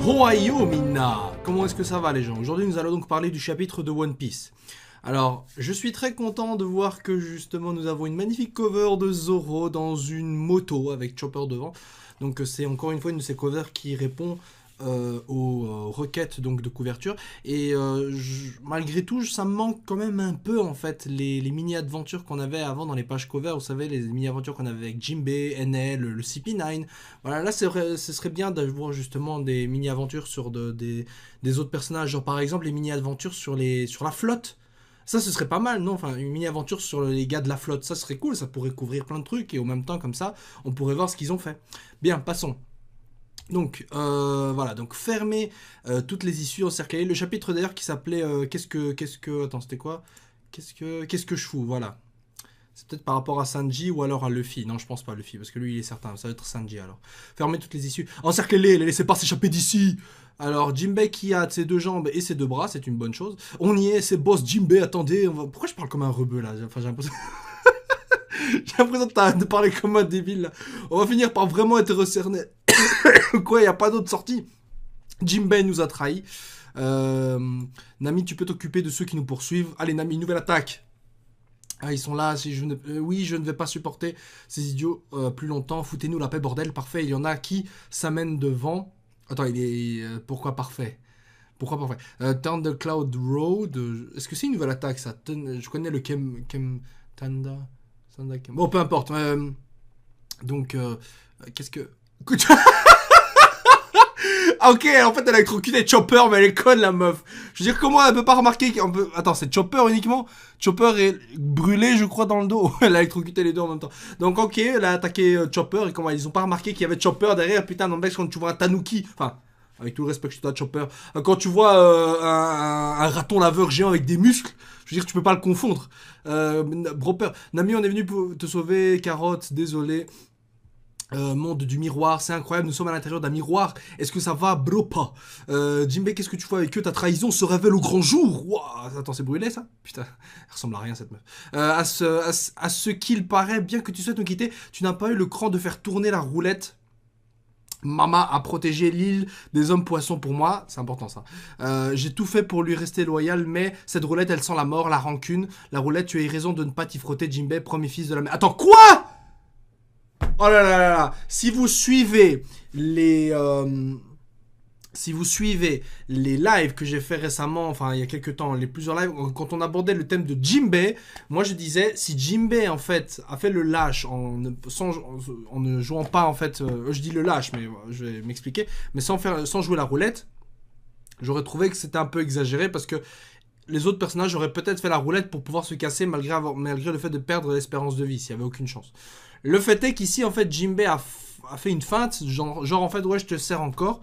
Ohio Minna. Comment est-ce que ça va les gens? Aujourd'hui nous allons donc parler du chapitre de One Piece. Alors, je suis très content de voir que justement nous avons une magnifique cover de Zoro dans une moto avec Chopper devant. Donc c'est encore une fois une de ces covers qui répond aux requêtes donc, de couverture. Et malgré tout, ça me manque quand même un peu en fait les mini-aventures qu'on avait avant dans les pages cover. Vous savez, les mini-aventures qu'on avait avec Jinbei, NL, le CP9. Voilà, là ce serait bien d'avoir justement des mini-aventures sur des autres personnages. Genre par exemple les mini-aventures sur la flotte. Ça, ce serait pas mal, non? Enfin, une mini-aventure sur les gars de la flotte, ça serait cool, ça pourrait couvrir plein de trucs, et en même temps, comme ça, on pourrait voir ce qu'ils ont fait. Bien, passons. Donc, voilà, donc fermer toutes les issues encerclées. Le chapitre d'ailleurs qui s'appelait Attends, c'était quoi? Qu'est-ce que je fous? Voilà. C'est peut-être par rapport à Sanji ou alors à Luffy. Non, je pense pas à Luffy, parce que lui, il est certain. Ça va être Sanji, alors. Fermez toutes les issues. Encerclez-les, les laissez pas s'échapper d'ici. Alors, Jinbei qui a ses deux jambes et ses deux bras, c'est une bonne chose. On y est, c'est boss Jinbei, attendez. Pourquoi je parle comme un rebeu, là? Enfin, j'ai l'impression... j'ai l'impression de parler comme un débile, là. On va finir par vraiment être recerné. Quoi, y a pas d'autre sortie? Jinbei nous a trahis. Nami, tu peux t'occuper de ceux qui nous poursuivent. Allez, Nami, nouvelle attaque. Ah, ils sont là, oui, je ne vais pas supporter ces idiots plus longtemps, foutez-nous la paix, bordel, parfait, il y en a qui s'amènent devant. Attends, il est... pourquoi parfait? Pourquoi parfait? Turn the Cloud Road, est-ce que c'est une nouvelle attaque, ça? Je connais le Tanda... Bon, peu importe. Donc, qu'est-ce que... Ok, en fait, elle a électrocuté Chopper, mais elle est conne, la meuf. Je veux dire, comment elle peut pas remarquer qu'on peut... Attends, c'est Chopper uniquement? Chopper est brûlé, je crois, dans le dos. Elle a électrocuté les deux en même temps. Donc, ok, elle a attaqué Chopper, et comment ils ont pas remarqué qu'il y avait Chopper derrière? Putain, non, mec, quand tu vois un Tanuki... Enfin, avec tout le respect que je te dois à Chopper. Quand tu vois un raton laveur géant avec des muscles, je veux dire, tu peux pas le confondre. Broper, Nami, on est venu pour te sauver, Carotte, désolé. Monde du miroir, c'est incroyable, nous sommes à l'intérieur d'un miroir. Est-ce que ça va, bropa? Jinbei, qu'est-ce que tu fais avec eux? Ta trahison se révèle au grand jour. Wow, attends, c'est brûlé ça? Putain, elle ressemble à rien cette meuf. À ce qu'il paraît, bien que tu souhaites nous quitter, tu n'as pas eu le cran de faire tourner la roulette. Mama a protégé l'île des hommes poissons pour moi, c'est important ça. J'ai tout fait pour lui rester loyal, mais cette roulette, elle sent la mort, la rancune. La roulette, tu as eu raison de ne pas t'y frotter, Jinbei, premier fils de la mer. Attends, quoi? Oh là là là là. Si vous suivez les lives que j'ai fait récemment, enfin il y a quelques temps, les plusieurs lives, quand on abordait le thème de Jinbei, moi je disais si Jinbei en fait a fait le lâche en ne jouant pas en fait, je dis le lâche mais je vais m'expliquer, mais sans jouer la roulette, j'aurais trouvé que c'était un peu exagéré parce que les autres personnages auraient peut-être fait la roulette pour pouvoir se casser malgré le fait de perdre l'espérance de vie s'il n'y avait aucune chance. Le fait est qu'ici, en fait, Jinbei a fait une feinte, genre en fait, ouais, je te sers encore.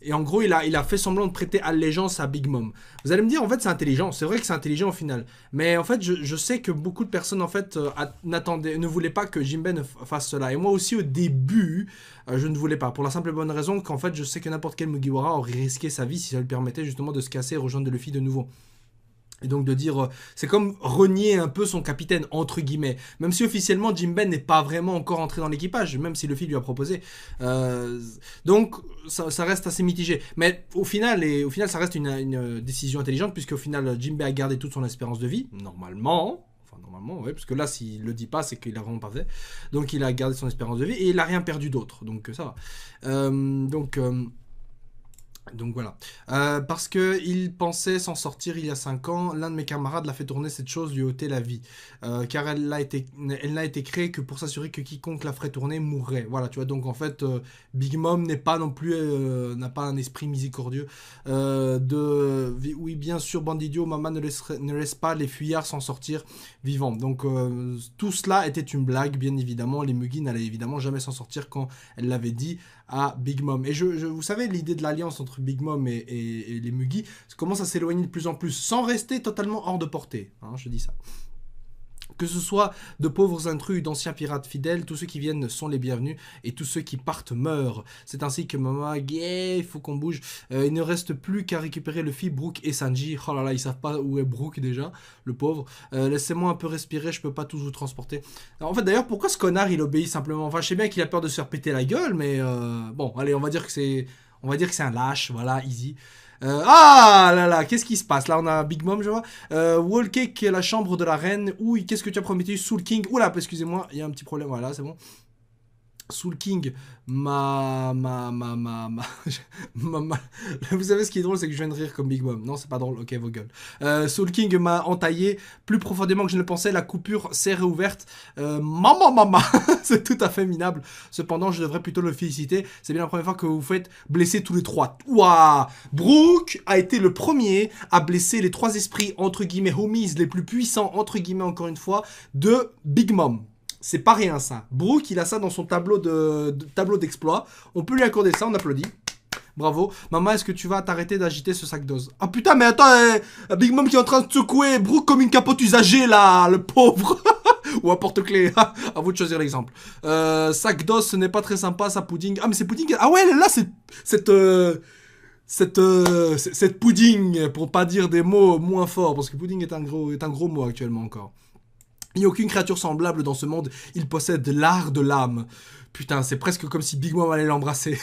Et en gros, il a fait semblant de prêter allégeance à Big Mom. Vous allez me dire, en fait, c'est intelligent. C'est vrai que c'est intelligent au final. Mais en fait, je sais que beaucoup de personnes, en fait, ne voulaient pas que Jinbei ne fasse cela. Et moi aussi, au début, je ne voulais pas. Pour la simple et bonne raison qu'en fait, je sais que n'importe quel Mugiwara aurait risqué sa vie si ça lui permettait justement de se casser et rejoindre Luffy de nouveau. Et donc de dire, c'est comme renier un peu son capitaine, entre guillemets. Même si officiellement Jinbei n'est pas vraiment encore entré dans l'équipage, même si Luffy lui a proposé. Donc ça reste assez mitigé. Mais au final ça reste une décision intelligente, puisque au final Jinbei a gardé toute son espérance de vie, normalement. Enfin normalement, ouais, parce que là s'il le dit pas, c'est qu'il a vraiment pas fait. Donc il a gardé son espérance de vie, et il a rien perdu d'autre. Donc ça va. Donc voilà. Parce qu'il pensait s'en sortir il y a 5 ans, l'un de mes camarades l'a fait tourner cette chose, lui ôter la vie. Car elle n'a été créée que pour s'assurer que quiconque la ferait tourner mourrait. Voilà, tu vois, donc en fait, Big Mom n'est pas non plus, n'a pas un esprit miséricordieux. Oui, bien sûr, bandidio, Mama ne laisse pas les fuyards s'en sortir vivants. Donc tout cela était une blague, bien évidemment. Les Mugi n'allaient évidemment jamais s'en sortir quand elle l'avait dit à Big Mom. Et vous savez, l'idée de l'alliance entre Big Mom et les Mugi commence à s'éloigner de plus en plus, sans rester totalement hors de portée. Hein, je dis ça. Que ce soit de pauvres intrus, d'anciens pirates fidèles, tous ceux qui viennent sont les bienvenus et tous ceux qui partent meurent. C'est ainsi que Mama, il faut qu'on bouge. Il ne reste plus qu'à récupérer Luffy, Brook et Sanji. Oh là là, ils savent pas où est Brook déjà, le pauvre. Laissez-moi un peu respirer, je peux pas tous vous transporter. Alors, en fait, d'ailleurs, pourquoi ce connard il obéit simplement? Enfin, je sais bien qu'il a peur de se faire péter la gueule, mais bon, allez, on va dire que c'est... On va dire que c'est un lâche, voilà, easy. Ah là là, qu'est-ce qui se passe? Là, on a Big Mom, je vois. Wall Cake, la chambre de la reine. Ouh, qu'est-ce que tu as promis? Soul King. Oula, excusez-moi, il y a un petit problème. Voilà, c'est bon. Soul King, Vous savez ce qui est drôle, c'est que je viens de rire comme Big Mom. Non, c'est pas drôle, ok, vos gueules. Soul King m'a entaillé plus profondément que je ne le pensais. La coupure s'est réouverte. Maman, c'est tout à fait minable. Cependant, je devrais plutôt le féliciter. C'est bien la première fois que vous vous faites blesser tous les trois. Waouh! Brooke a été le premier à blesser les trois esprits, entre guillemets, homies, les plus puissants, entre guillemets, encore une fois, de Big Mom. C'est pas rien ça. Brooke, il a ça dans son tableau d'exploit. On peut lui accorder ça, on applaudit. Bravo. Maman, est-ce que tu vas t'arrêter d'agiter ce sac d'os? Ah putain, mais attends, Big Mom qui est en train de secouer Brooke comme une capote usagée là, le pauvre. Ou un porte-clés. À vous de choisir l'exemple. Sac d'os, ce n'est pas très sympa, ça, pudding. Ah, mais c'est pudding. Ah ouais, là, cette pudding, pour pas dire des mots moins forts, parce que pudding est un gros mot actuellement encore. Il n'y a aucune créature semblable dans ce monde, il possède l'art de l'âme. Putain, c'est presque comme si Big Mom allait l'embrasser.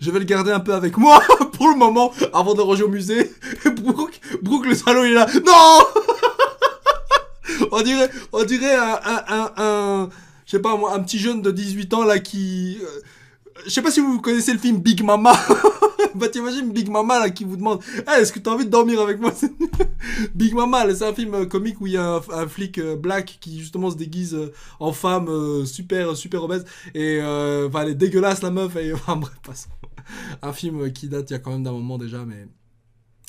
Je vais le garder un peu avec moi, pour le moment, avant de ranger au musée. Brooke, le salaud, il est là. Non. On dirait je sais pas moi, un petit jeune de 18 ans là qui... je sais pas si vous connaissez le film Big Mama. Bah t'imagines Big Mama là qui vous demande hey, est-ce que t'as envie de dormir avec moi? Big Mama, c'est un film comique où il y a un flic black qui justement se déguise en femme super obèse et enfin elle est dégueulasse la meuf et enfin bref, passons. Un film qui date il y a quand même d'un moment déjà, mais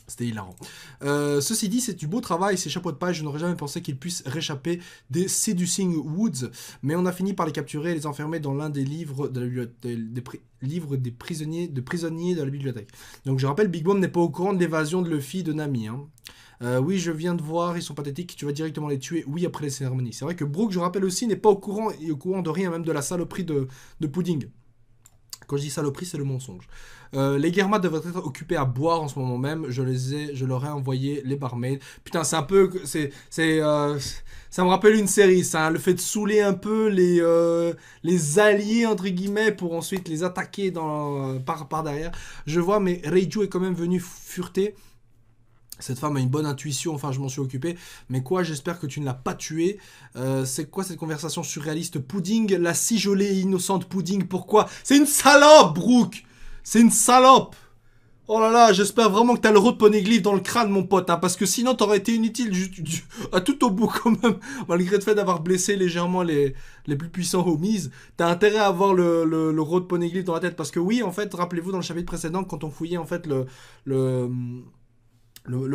c'était hilarant. Ceci dit, c'est du beau travail, ces chapeaux de paille. Je n'aurais jamais pensé qu'ils puissent réchapper des Seducing Woods, mais on a fini par les capturer et les enfermer dans l'un des livres de la bibliothèque, prisonniers de la bibliothèque. Donc je rappelle, Big Mom n'est pas au courant de l'évasion de Luffy de Nami. Hein. Oui, je viens de voir, ils sont pathétiques, tu vas directement les tuer, oui, après les cérémonies. C'est vrai que Brooke, je rappelle aussi, n'est pas au courant de rien, même de la saloperie de Pudding. Quand je dis saloperie, c'est le mensonge. Les Germa devraient être occupés à boire en ce moment même. Je leur ai envoyé les barmaids. Putain, c'est un peu... ça me rappelle une série, ça. Hein, le fait de saouler un peu les alliés, entre guillemets, pour ensuite les attaquer par derrière. Je vois, mais Reiju est quand même venu fureter. Cette femme a une bonne intuition, enfin je m'en suis occupé. Mais quoi, j'espère que tu ne l'as pas tuée. C'est quoi cette conversation surréaliste? Pudding, la si jolie et innocente Pudding, pourquoi? C'est une salope, Brooke. C'est une salope. Oh là là, j'espère vraiment que t'as le road poneglyph dans le crâne, mon pote. Hein, parce que sinon, t'aurais été inutile à tout au bout quand même. Malgré le fait d'avoir blessé légèrement les plus puissants homies. T'as intérêt à avoir le road poneglyph dans la tête. Parce que oui, en fait, rappelez-vous dans le chapitre précédent, quand on fouillait en fait le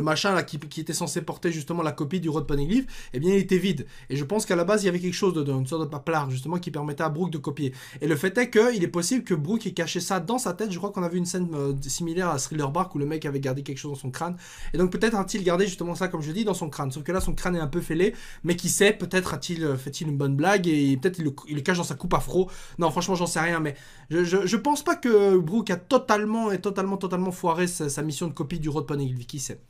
machin là qui était censé porter justement la copie du Road Poneglyph, eh bien il était vide. Et je pense qu'à la base il y avait quelque chose dedans, une sorte de paplard justement qui permettait à Brooke de copier. Et le fait est qu'il est possible que Brooke ait caché ça dans sa tête. Je crois qu'on a vu une scène similaire à Thriller Bark où le mec avait gardé quelque chose dans son crâne. Et donc peut-être a-t-il gardé justement ça, comme je dis, dans son crâne. Sauf que là son crâne est un peu fêlé, mais qui sait, peut-être fait-il une bonne blague et peut-être il le cache dans sa coupe afro. Non, franchement j'en sais rien, mais je pense pas que Brooke a totalement foiré sa mission de copie du Road Poneglyph. Qui sait?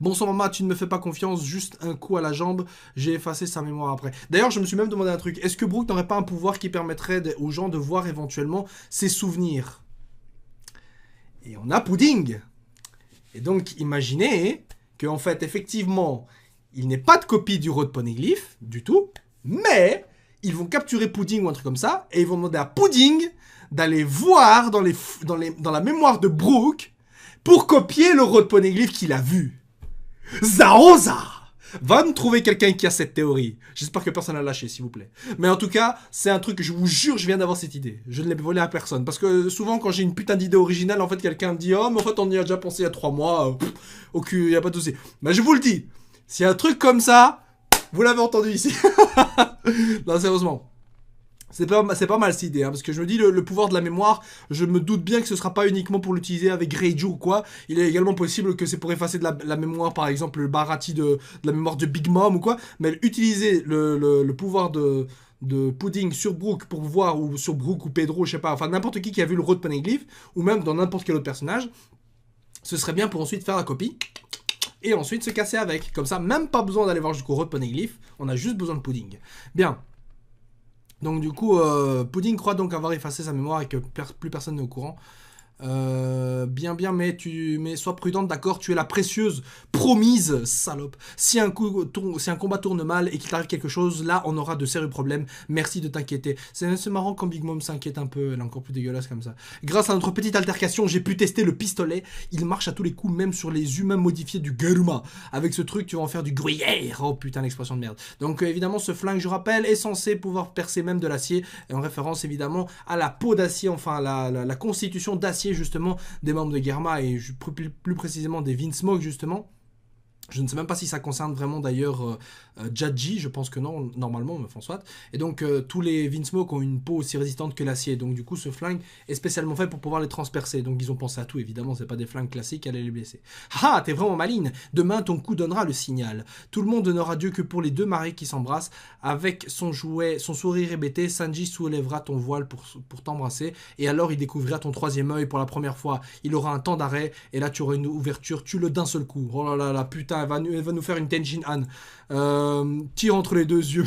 Bon sang maman, tu ne me fais pas confiance, juste un coup à la jambe, j'ai effacé sa mémoire après. D'ailleurs, je me suis même demandé un truc, est-ce que Brooke n'aurait pas un pouvoir qui permettrait aux gens de voir éventuellement ses souvenirs? Et on a Pudding. Et donc, imaginez qu'en fait, effectivement, il n'est pas de copie du Road Poneglyph, du tout, mais ils vont capturer Pudding ou un truc comme ça, et ils vont demander à Pudding d'aller voir dans la mémoire de Brooke pour copier le Road Poneglyph qu'il a vu. Zaoza! Va me trouver quelqu'un qui a cette théorie. J'espère que personne n'a lâché, s'il vous plaît. Mais en tout cas, c'est un truc que je vous jure, je viens d'avoir cette idée. Je ne l'ai volé à personne. Parce que souvent, quand j'ai une putain d'idée originale, en fait, quelqu'un me dit « Oh, mais en fait, on y a déjà pensé il y a 3 mois. Au cul, il n'y a pas de souci. » Mais je vous le dis, s'il y a un truc comme ça, vous l'avez entendu ici. Non, sérieusement. C'est pas mal cette idée, hein, parce que je me dis, le pouvoir de la mémoire, je me doute bien que ce sera pas uniquement pour l'utiliser avec Reiju ou quoi. Il est également possible que c'est pour effacer de la mémoire, par exemple, le Baratie de la mémoire de Big Mom ou quoi. Mais utiliser le pouvoir de Pudding sur Brooke pour voir, ou sur Brooke ou Pedro, je sais pas, enfin n'importe qui a vu le Road Poneglyph, ou même dans n'importe quel autre personnage, ce serait bien pour ensuite faire la copie. Et ensuite se casser avec. Comme ça, même pas besoin d'aller voir jusqu'au Road Poneglyph, on a juste besoin de Pudding. Bien. Donc du coup, Pudding croit donc avoir effacé sa mémoire et que plus personne n'est au courant. Bien, mais sois prudente, d'accord? Tu es la précieuse promise, salope. Si un combat tourne mal et qu'il t'arrive quelque chose, là, on aura de sérieux problèmes. Merci de t'inquiéter. C'est marrant quand Big Mom s'inquiète un peu, elle est encore plus dégueulasse comme ça. Grâce à notre petite altercation, j'ai pu tester le pistolet. Il marche à tous les coups, même sur les humains modifiés du Geruma. Avec ce truc, tu vas en faire du gruyère. Oh putain, l'expression de merde. Donc évidemment, ce flingue, je rappelle, est censé pouvoir percer même de l'acier. Et en référence évidemment à la peau d'acier, enfin la constitution d'acier justement des membres de Germa et plus précisément des Vinsmoke justement. Je ne sais même pas si ça concerne vraiment d'ailleurs Jadji, je pense que non, normalement, mais François. Et donc tous les Vinsmoke ont une peau aussi résistante que l'acier, donc du coup ce flingue est spécialement fait pour pouvoir les transpercer. Donc ils ont pensé à tout, évidemment, c'est pas des flingues classiques, allez les blesser. Ah, t'es vraiment maligne. Demain ton coup donnera le signal. Tout le monde n'aura Dieu que pour les deux mariés qui s'embrassent. Avec son sourire hébété, Sanji soulèvera ton voile pour t'embrasser, et alors il découvrira ton troisième œil pour la première fois. Il aura un temps d'arrêt, et là tu auras une ouverture, tue-le d'un seul coup. Oh là là là, putain, elle va nous faire une Tenshin Han. Tire entre les deux yeux.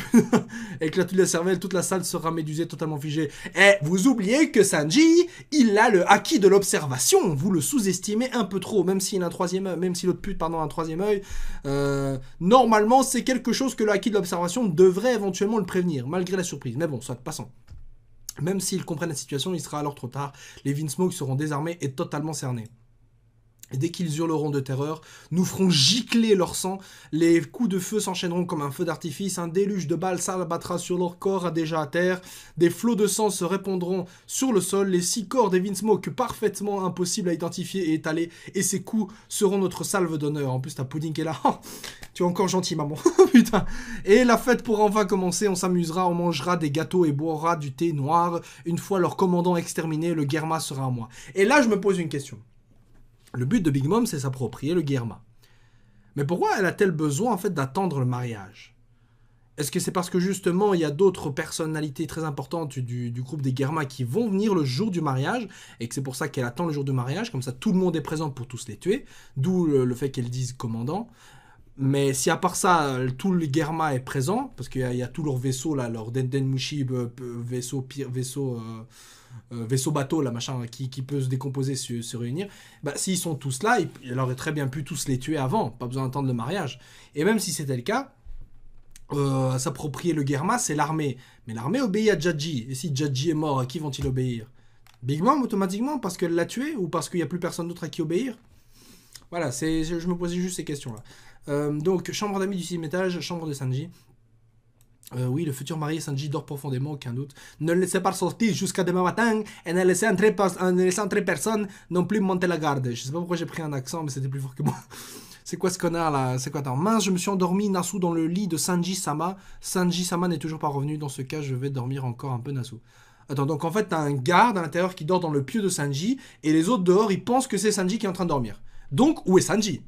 Éclate toute la cervelle, toute la salle sera médusée, totalement figée. Et vous oubliez que Sanji, il a le acquis de l'observation. Vous le sous-estimez un peu trop, même s'il a un troisième œil, même si l'autre pute, pardon, a un troisième œil. Normalement, c'est quelque chose que le acquis de l'observation devrait éventuellement le prévenir, malgré la surprise. Mais bon, soit passant. Même s'ils comprennent la situation, il sera alors trop tard. Les Vinsmoke seront désarmés et totalement cernés. Et dès qu'ils hurleront de terreur, nous ferons gicler leur sang, les coups de feu s'enchaîneront comme un feu d'artifice, un déluge de balles s'abattra sur leur corps déjà à terre, des flots de sang se répandront sur le sol, les 6 corps des Vinsmoke parfaitement impossibles à identifier et étaler, et ces coups seront notre salve d'honneur. En plus, ta Pudding est là. Oh, tu es encore gentil, maman. Putain. Et la fête pourra enfin commencer, on s'amusera, on mangera des gâteaux et boira du thé noir. Une fois leur commandant exterminé, le Germa sera à moi. Et là, je me pose une question. Le but de Big Mom, c'est s'approprier le Germa. Mais pourquoi elle a-t-elle besoin en fait d'attendre le mariage? Est-ce que c'est parce que justement il y a d'autres personnalités très importantes du groupe des Germa qui vont venir le jour du mariage et que c'est pour ça qu'elle attend le jour du mariage, comme ça tout le monde est présent pour tous les tuer, d'où le fait qu'elle dise commandant. Mais si à part ça, tout le Germa est présent, parce qu'il y a tous leurs vaisseaux, là, leur Dendenmushi, vaisseau bateau, là, machin, qui peut se décomposer, se réunir, bah, s'ils sont tous là, il aurait très bien pu tous les tuer avant, pas besoin d'attendre le mariage. Et même si c'était le cas, s'approprier le Germa, c'est l'armée. Mais l'armée obéit à Jadji. Et si Jadji est mort, à qui vont-ils obéir? Big Mom, automatiquement, parce qu'elle l'a tué, ou parce qu'il n'y a plus personne d'autre à qui obéir? Voilà, je me posais juste ces questions-là. Donc, chambre d'amis du 6e étage, chambre de Sanji. Oui, le futur marié Sanji dort profondément, aucun doute. Ne le laissez pas sortir jusqu'à demain matin et ne laissez entrer personne non plus monter la garde. Je sais pas pourquoi j'ai pris un accent, mais c'était plus fort que moi. C'est quoi ce connard là? C'est quoi? Attends, mince, je me suis endormi, Nasu dans le lit de Sanji-sama. Sanji-sama n'est toujours pas revenu. Dans ce cas, je vais dormir encore un peu, Nasu. Attends, donc en fait, t'as un garde à l'intérieur qui dort dans le pieu de Sanji et les autres dehors, ils pensent que c'est Sanji qui est en train de dormir. Donc, où est Sanji?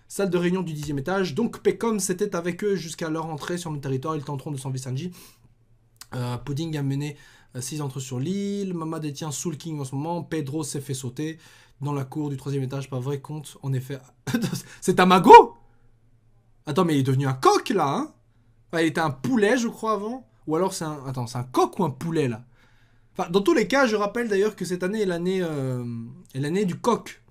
Salle de réunion du 10e étage. Donc Pecom c'était avec eux jusqu'à leur entrée sur le territoire. Ils tenteront de s'enlever Sanji. Pudding a mené 6 entrées sur l'île. Mama détient Soul King en ce moment. Pedro s'est fait sauter dans la cour du 3e étage. Pas vrai, compte. En effet. C'est Tamago? Attends, mais il est devenu un coq là, hein? Enfin, il était un poulet, je crois, avant. Ou alors c'est un. Attends, c'est un coq ou un poulet là? Enfin, dans tous les cas, je rappelle d'ailleurs que cette année est l'année du coq.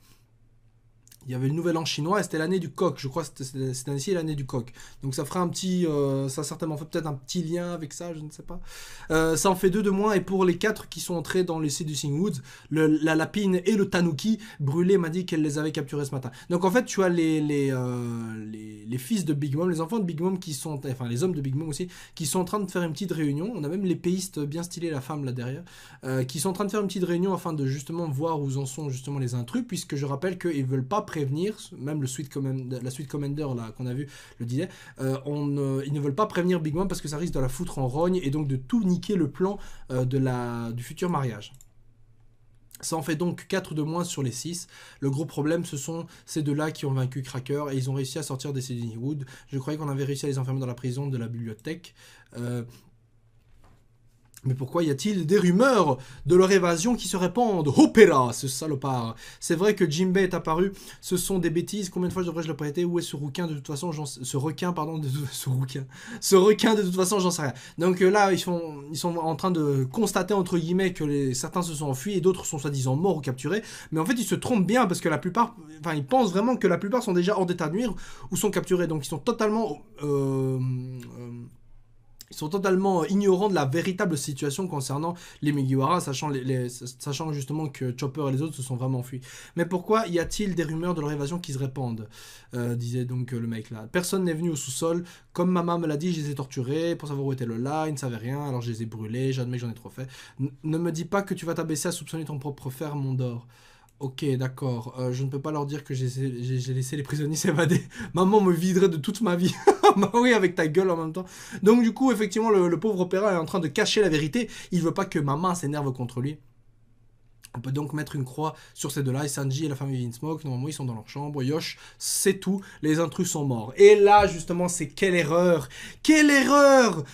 Il y avait le nouvel an chinois et c'était l'année du coq. Je crois que cette année-ci est l'année du coq. Donc ça fera un petit... ça certainement fait peut-être un petit lien avec ça, je ne sais pas. Ça en fait 2 de moins. Et pour les 4 qui sont entrés dans les Seducing Woods, la lapine et le tanuki, Brûlé m'a dit qu'elle les avait capturés ce matin. Donc en fait, tu as les fils de Big Mom, les enfants de Big Mom qui sont... Enfin, les hommes de Big Mom aussi, qui sont en train de faire une petite réunion. On a même l'épéiste bien stylé, la femme là derrière, qui sont en train de faire une petite réunion afin de justement voir où en sont justement les intrus, puisque je rappelle qu'ils veulent pas prévenir, même la suite Commander là qu'on a vu le disait, ils ne veulent pas prévenir Big Mom parce que ça risque de la foutre en rogne et donc de tout niquer le plan du futur mariage. Ça en fait donc 4 de moins sur les 6. Le gros problème, ce sont ces deux-là qui ont vaincu Cracker et ils ont réussi à sortir des Seducing Woods. Je croyais qu'on avait réussi à les enfermer dans la prison de la bibliothèque. Mais pourquoi y a-t-il des rumeurs de leur évasion qui se répandent? Opéra, ce salopard. C'est vrai que Jinbei est apparu, ce sont des bêtises. Combien de fois je devrais-je le prêter? Où est ce rouquin? De toute façon, ce requin, pardon, ce rouquin. Ce requin, de toute façon, j'en sais rien. Donc là, ils sont en train de constater, entre guillemets, que certains se sont enfuis et d'autres sont soi-disant morts ou capturés. Mais en fait, ils se trompent bien parce que la plupart, enfin, ils pensent vraiment que la plupart sont déjà hors d'état de nuire ou sont capturés. Donc ils sont totalement... Ils sont totalement ignorants de la véritable situation concernant les Mugiwara, sachant justement que Chopper et les autres se sont vraiment enfuis. Mais pourquoi y a-t-il des rumeurs de leur évasion qui se répandent, disait donc le mec là. Personne n'est venu au sous-sol. Comme maman me l'a dit, je les ai torturés pour savoir où était le là, ils ne savaient rien, alors je les ai brûlés, j'admets que j'en ai trop fait. Ne me dis pas que tu vas t'abaisser à soupçonner ton propre frère, Mondor. Ok, d'accord. Je ne peux pas leur dire que j'ai laissé les prisonniers s'évader. Maman me viderait de toute ma vie. Bah oui, avec ta gueule en même temps. Donc du coup, effectivement, le pauvre opéra est en train de cacher la vérité. Il veut pas que maman s'énerve contre lui. On peut donc mettre une croix sur ces deux-là. Et Sanji et la famille Vinsmoke, normalement, ils sont dans leur chambre. Yosh, c'est tout. Les intrus sont morts. Et là, justement, c'est quelle erreur! Quelle erreur!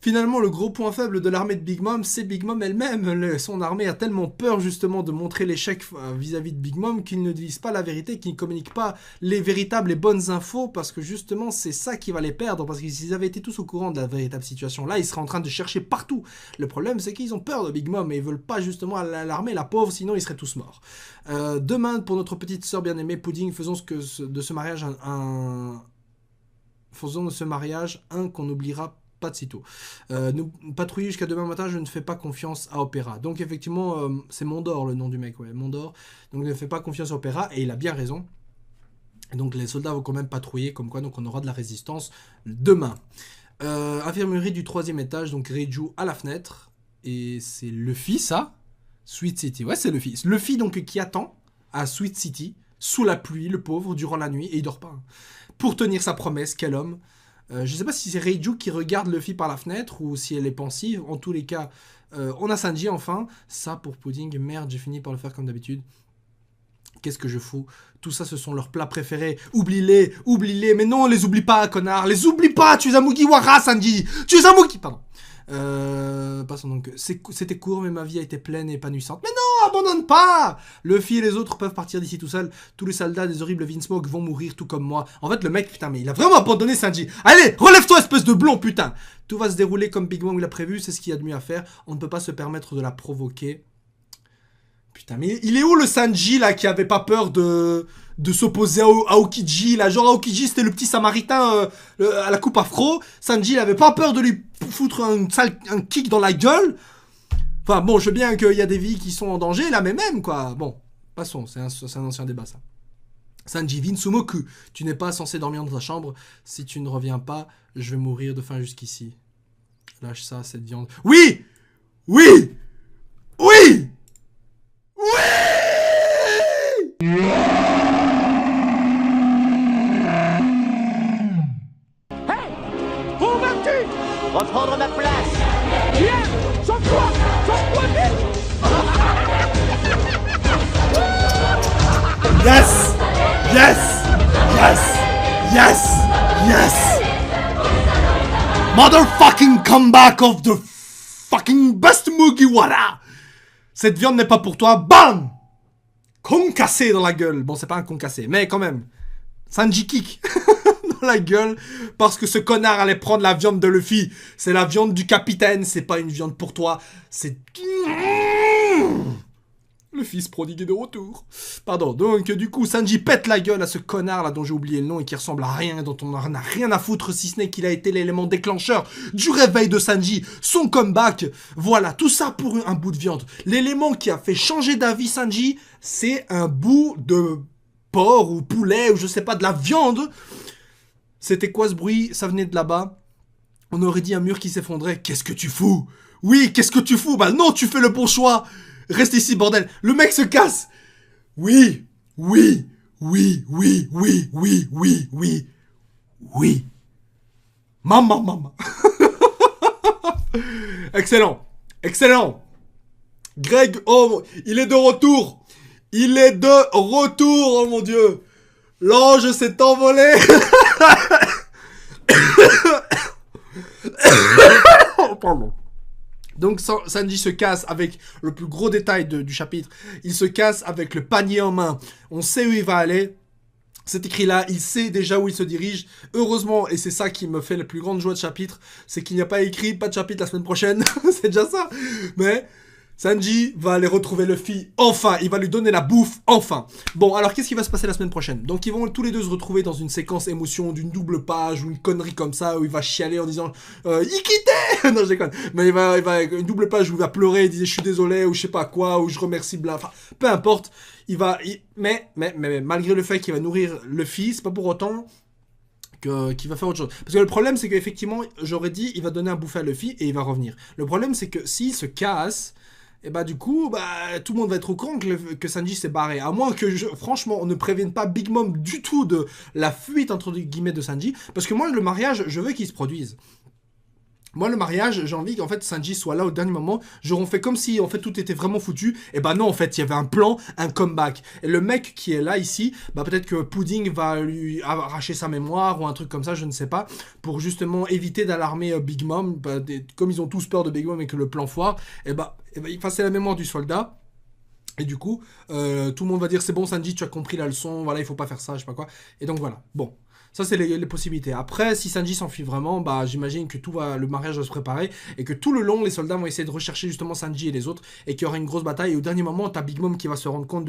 Finalement, le gros point faible de l'armée de Big Mom, c'est Big Mom elle-même. Son armée a tellement peur justement de montrer l'échec vis-à-vis de Big Mom qu'ils ne disent pas la vérité, qu'ils ne communiquent pas les véritables et bonnes infos, parce que justement c'est ça qui va les perdre, parce que s'ils avaient été tous au courant de la véritable situation, là ils seraient en train de chercher partout. Le problème c'est qu'ils ont peur de Big Mom et ils veulent pas justement alarmer la pauvre, sinon ils seraient tous morts. Demain, pour notre petite sœur bien-aimée Pudding, faisons de ce mariage un qu'on n'oubliera pas de sitôt. Nous patrouiller jusqu'à demain matin, je ne fais pas confiance à Opéra. Donc effectivement, c'est Mondor le nom du mec, ouais, Mondor. Donc ne fais pas confiance à Opéra, et il a bien raison. Donc les soldats vont quand même patrouiller, comme quoi donc on aura de la résistance demain. Infirmerie du 3e étage, donc Reiju à la fenêtre. Et c'est Luffy, ça? Sweet City, ouais c'est Luffy. Luffy donc qui attend à Sweet City, sous la pluie, le pauvre, durant la nuit, et il dort pas. Hein. Pour tenir sa promesse, quel homme. Je sais pas si c'est Reiju qui regarde Luffy par la fenêtre ou si elle est pensive. En tous les cas, on a Sanji enfin. Ça pour Pudding, merde, j'ai fini par le faire comme d'habitude. Qu'est-ce que je fous? Tout ça, ce sont leurs plats préférés. Oublie-les, oublie-les. Mais non, les oublie pas, connard. Les oublie pas, tu es un Mugiwara, Sanji. Tu es un Mugi... Pardon. Passons donc. C'était court, mais ma vie a été pleine et épanouissante. Mais non, abandonne pas! Luffy et les autres peuvent partir d'ici tout seuls. Tous les soldats des horribles Vinsmoke vont mourir tout comme moi. En fait, le mec, putain, mais il a vraiment abandonné Sanji. Allez, relève-toi, espèce de blond, putain! Tout va se dérouler comme Big Mom l'a prévu, c'est ce qu'il y a de mieux à faire. On ne peut pas se permettre de la provoquer. Putain, mais il est où le Sanji, là, qui avait pas peur de s'opposer à Aokiji, là? Genre, Aokiji, c'était le petit samaritain à la coupe afro. Sanji, il avait pas peur de lui foutre un kick dans la gueule. Enfin, bon, je veux bien qu'il y a des vies qui sont en danger, là, mais même, quoi. Bon, passons, c'est un ancien débat, ça. Sanji Vinsumoku, tu n'es pas censé dormir dans ta chambre. Si tu ne reviens pas, je vais mourir de faim jusqu'ici. Lâche ça, cette viande. Oui! Oui! Oui! Hey! Où vas-tu? Reprendre ma place! Viens! Sauve-toi! Sauve-toi vite! Yes! Yes! Yes! Yes! Yes! Motherfucking comeback of the fucking best Mugiwara! Cette viande n'est pas pour toi. Bam! Concassé dans la gueule. Bon, c'est pas un concassé, mais quand même. Sanji kick dans la gueule parce que ce connard allait prendre la viande de Luffy. C'est la viande du capitaine, c'est pas une viande pour toi. C'est... Le fils prodigué de retour. Pardon, donc du coup, Sanji pète la gueule à ce connard là dont j'ai oublié le nom et qui ressemble à rien, dont on n'a rien à foutre si ce n'est qu'il a été l'élément déclencheur du réveil de Sanji, son comeback. Voilà, tout ça pour un bout de viande. L'élément qui a fait changer d'avis Sanji, c'est un bout de porc ou poulet ou je sais pas, de la viande. C'était quoi ce bruit? Ça venait de là-bas. On aurait dit un mur qui s'effondrait. Qu'est-ce que tu fous? Oui, qu'est-ce que tu fous? Bah non, tu fais le bon choix. Reste ici, bordel. Le mec se casse. Oui, oui, oui, oui, oui, oui, oui, oui, oui. Maman. Excellent, excellent. Greg, oh, il est de retour. Il est de retour, oh mon Dieu. L'ange s'est envolé. Pardon. Donc Sanji se casse avec le plus gros détail du chapitre. Il se casse avec le panier en main. On sait où il va aller. C'est écrit là, il sait déjà où il se dirige. Heureusement, et c'est ça qui me fait la plus grande joie de chapitre, c'est qu'il n'y a pas écrit pas de chapitre la semaine prochaine. C'est déjà ça. Mais Sanji va aller retrouver Luffy, enfin, il va lui donner la bouffe, enfin. Bon, alors qu'est-ce qui va se passer la semaine prochaine? Donc ils vont tous les deux se retrouver dans une séquence émotion d'une double page ou une connerie comme ça, où il va chialer en disant Ikite. Non, je déconne. Mais il va une double page où il va pleurer, il dit je suis désolé, ou je sais pas quoi, ou je remercie bla, enfin, peu importe. Mais malgré le fait qu'il va nourrir Luffy, c'est pas pour autant qu'il va faire autre chose. Parce que le problème, c'est qu'effectivement, j'aurais dit, il va donner un bouffer à Luffy et il va revenir. Le problème, c'est que s'il se casse, et bah du coup, tout le monde va être au courant que Sanji s'est barré. À moins que, franchement, on ne prévienne pas Big Mom du tout de la fuite, entre guillemets, de Sanji. Parce que moi, le mariage, je veux qu'il se produise. Moi, le mariage, j'ai envie qu'en fait Sanji soit là au dernier moment. J'aurais fait comme si en fait tout était vraiment foutu. Et bah non, en fait, il y avait un plan, un comeback. Et le mec qui est là ici, bah peut-être que Pudding va lui arracher sa mémoire ou un truc comme ça, je ne sais pas, pour justement éviter d'alarmer Big Mom. Comme ils ont tous peur de Big Mom et que le plan foire, et bah effacer la mémoire du soldat. Et du coup, tout le monde va dire c'est bon Sanji, tu as compris la leçon. Voilà, il faut pas faire ça, je sais pas quoi. Et donc voilà. Bon. Ça, c'est les possibilités. Après, si Sanji s'enfuit vraiment, bah, j'imagine que le mariage va se préparer et que tout le long, les soldats vont essayer de rechercher justement Sanji et les autres et qu'il y aura une grosse bataille. Et au dernier moment, t'as Big Mom qui va se rendre compte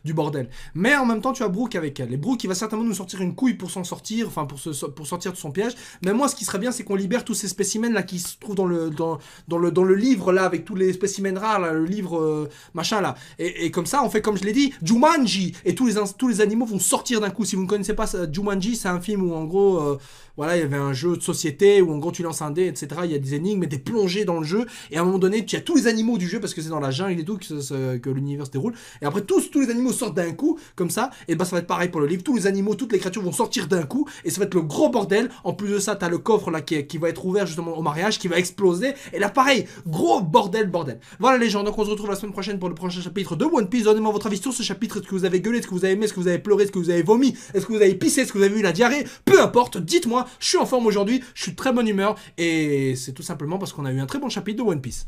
du bordel. Mais en même temps, tu as Brook avec elle. Et Brook, il va certainement nous sortir une couille pour s'en sortir, enfin, pour sortir de son piège. Mais moi, ce qui serait bien, c'est qu'on libère tous ces spécimens là qui se trouvent dans le livre là, avec tous les spécimens rares, là, le livre machin là. Et comme ça, on fait comme je l'ai dit, Jumanji. Et tous les animaux vont sortir d'un coup. Si vous ne connaissez pas Jumanji, c'est un film où en gros, voilà, il y avait un jeu de société où en gros tu lances un dé, etc. Il y a des énigmes et des plongées dans le jeu. Et à un moment donné, tu as tous les animaux du jeu parce que c'est dans la jungle et tout que l'univers se déroule. Et après, tous les animaux sortent d'un coup, comme ça. Et bah, ça va être pareil pour le livre. Tous les animaux, toutes les créatures vont sortir d'un coup. Et ça va être le gros bordel. En plus de ça, tu as le coffre là qui va être ouvert justement au mariage, qui va exploser. Et là, pareil, gros bordel. Voilà les gens. Donc on se retrouve la semaine prochaine pour le prochain chapitre de One Piece. Donnez-moi votre avis sur ce chapitre. Est-ce que vous avez gueulé? Est-ce que vous avez aimé? Est-ce que vous avez pleuré? Est-ce que vous avez vomi? Est-ce que vous avez pissé? Est-ce que vous avez eu la diarrhée? Peu importe, dites-moi, je suis en forme aujourd'hui, je suis de très bonne humeur et c'est tout simplement parce qu'on a eu un très bon chapitre de One Piece.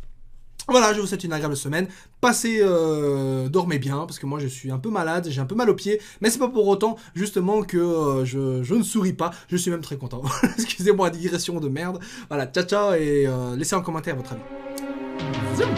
Voilà, je vous souhaite une agréable semaine. Dormez bien parce que moi je suis un peu malade, j'ai un peu mal aux pieds, mais c'est pas pour autant justement que je ne souris pas, je suis même très content. Excusez-moi, digression de merde. Voilà, ciao ciao et laissez en commentaire votre avis. Zoom.